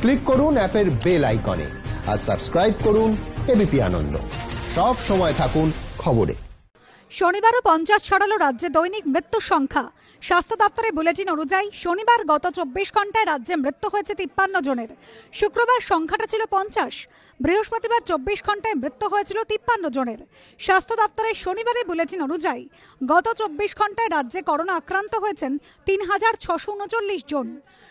Click করুন অ্যাপের bell আইকনে আর সাবস্ক্রাইব করুন এবিপি আনন্দ। সব সময় থাকুন খবরে। শনিবারও 50 ছড়ালো রাজ্যে দৈনিক মৃত্যুর সংখ্যা। স্বাস্থ্য দপ্তরের বুলেটিন অনুযায়ী শনিবার গত 24 ঘন্টায় রাজ্যে মৃত্যু হয়েছে 53 জনের। শুক্রবার সংখ্যাটা ছিল 50। বৃহস্পতিবার 24 ঘন্টায় মৃত্যু হয়েছিল 53 জনের। স্বাস্থ্য দপ্তরের শনিবারের বুলেটিন অনুযায়ী গত 24 ঘন্টায় রাজ্যে করোনা আক্রান্ত হয়েছেন 3639 জন।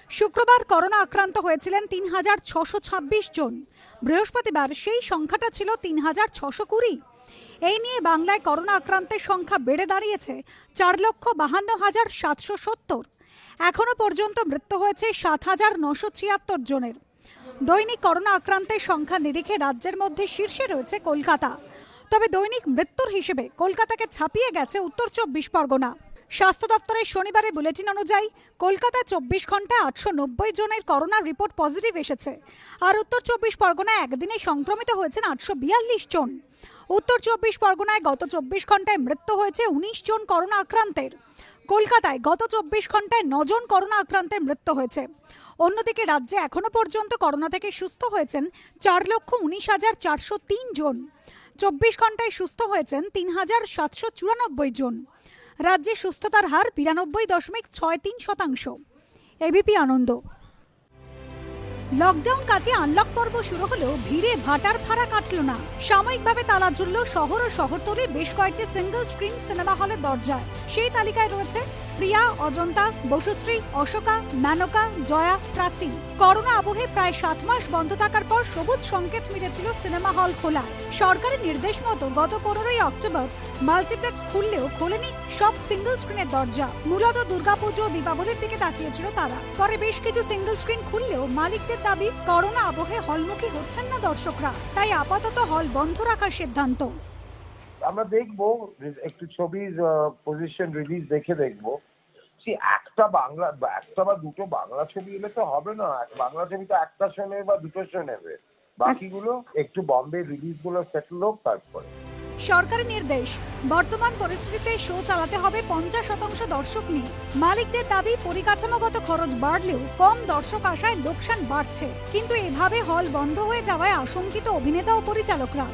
শুক্রবার করোনা আক্রান্ত হয়েছিলেন 3626 জন। বৃহস্পতিবার সেই সংখ্যাটা ছিল 3620। এই নিয়ে বাংলায় করোনা আক্রান্তের সংখ্যা বেড়ে দাঁড়িয়েছে 4,52,770। এখনো পর্যন্ত মৃত্যু হয়েছে 7,976 জনের। দৈনিক করোনা আক্রান্তের সংখ্যা নিরিখে রাজ্যের মধ্যে শীর্ষে রয়েছে কলকাতা। তবে দৈনিক মৃত্যুর হিসেবে কলকাতাকে ছাপিয়ে গেছে উত্তর 24 পরগনা। স্বাস্থ্য দপ্তরের শনিবারের বুলেটিন অনুযায়ী কলকাতা 24 ঘন্টায় 890 জনের করোনা রিপোর্ট পজিটিভ এসেছে। আর উত্তর 24 পরগনায় একদিনে সংক্রমিত হয়েছেন 842 জন। উত্তর 24 পরগনায় গত 24 ঘন্টায় মৃত্যু হয়েছে 19 জন করোনা আক্রান্তের। কলকাতায় গত 24 ঘন্টায় 9 জন করোনা আক্রান্তের মৃত্যু হয়েছে। অন্যদিকে রাজ্যে এখনো পর্যন্ত করোনা থেকে সুস্থ হয়েছেন 4,19,403 জন। 24 ঘন্টায় সুস্থ হয়েছেন 3,794 জন। রাজ্যে সুস্থতার হার 92.63%। এবিপি আনন্দ। লকডাউন কাটিয়ে আনলক পর্ব শুরু হলেও ভিড়ে ভাটার ভাড়া কাটল না। সাময়িকভাবে তালা ঝুলল শহর ও শহরতলির বেশ কয়েকটি সিঙ্গল স্ক্রিন সিনেমা হলের দরজায়। সেই তালিকায় রয়েছে প্রিয়া, অজন্তা, বসুশ্রী, অশোকা, মেনকা, জয়া, প্রাচী। করোনা আবহে প্রায় 7 মাস বন্ধ থাকার পর সবুজ সংকেত মিলেছিল সিনেমা হল খোলা। সরকারি নির্দেশ মতো গত 15ই অক্টোবর মাল্টিপ্লেক্স খুললেও খোলেনি সব সিঙ্গল স্ক্রিনের দরজা। মূলত দুর্গাপুজো ও দীপাবলির দিকে তাকিয়েছিল তারা। পরে বেশ কিছু সিঙ্গল স্ক্রিন খুললেও মালিকদের দাবি করোনা আবহে হলমুখী হচ্ছেন না দর্শকরা, তাই আপাতত হল বন্ধ রাখার সিদ্ধান্ত। আমরা দেখবো একটু ছবির পজিশন রিলিজ দেখে দেখবো। একটা বা দুটো বাংলা ছবি এলে তো হবে না। বাংলা ছবি তো একটা শো নেবে বা দুটো শো নেবে, বাকিগুলো একটু বম্বে রিলিজ গুলো সেটেল হোক তারপরে। সরকারি নির্দেশ, বর্তমান পরিস্থিতিতে শো চালাতে হবে 50% দর্শক নিয়ে। মালিকদের দাবি পরিকাঠামোগত খরচ বাড়লেও কম দর্শক আসায় লোকসান বাড়ছে। কিন্তু এভাবে হল বন্ধ হয়ে যাওয়ায় আশঙ্কিত অভিনেতা ও পরিচালকরা।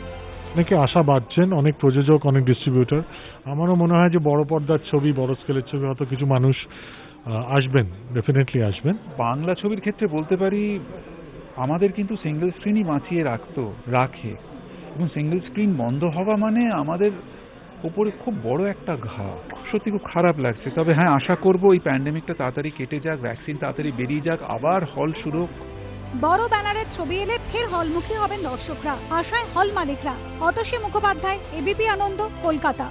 অনেকে আশা বাড়ছেন, অনেক প্রযোজক, অনেক ডিস্ট্রিবিউটর। আমারও মনে হয় যে বড় পর্দার ছবি, বড় স্কেলের ছবি হয়তো কিছু মানুষ আসবেন, ডেফিনেটলি আসবেন। বাংলা ছবির ক্ষেত্রে বলতে পারি আমাদের কিন্তু সিঙ্গেল স্ক্রিনই বাঁচিয়ে রাখে এবং সিঙ্গেল স্ক্রিন বন্ধ হওয়া মানে আমাদের উপরে খুব বড় একটা ঘা। সত্যি খুব খারাপ লাগছে। তবে হ্যাঁ, আশা করব এই প্যান্ডেমিকটা তাড়াতাড়ি কেটে যাক, ভ্যাকসিন তাড়াতাড়ি বেরিয়ে যাক, আবার হল শুরু। বড় ব্যানারের ছবি এলে ফের হলমুখী হবেন দর্শকরা, আশায় হল মালিকরা। অতসী মুখোপাধ্যায়, এবিপি আনন্দ, কলকাতা।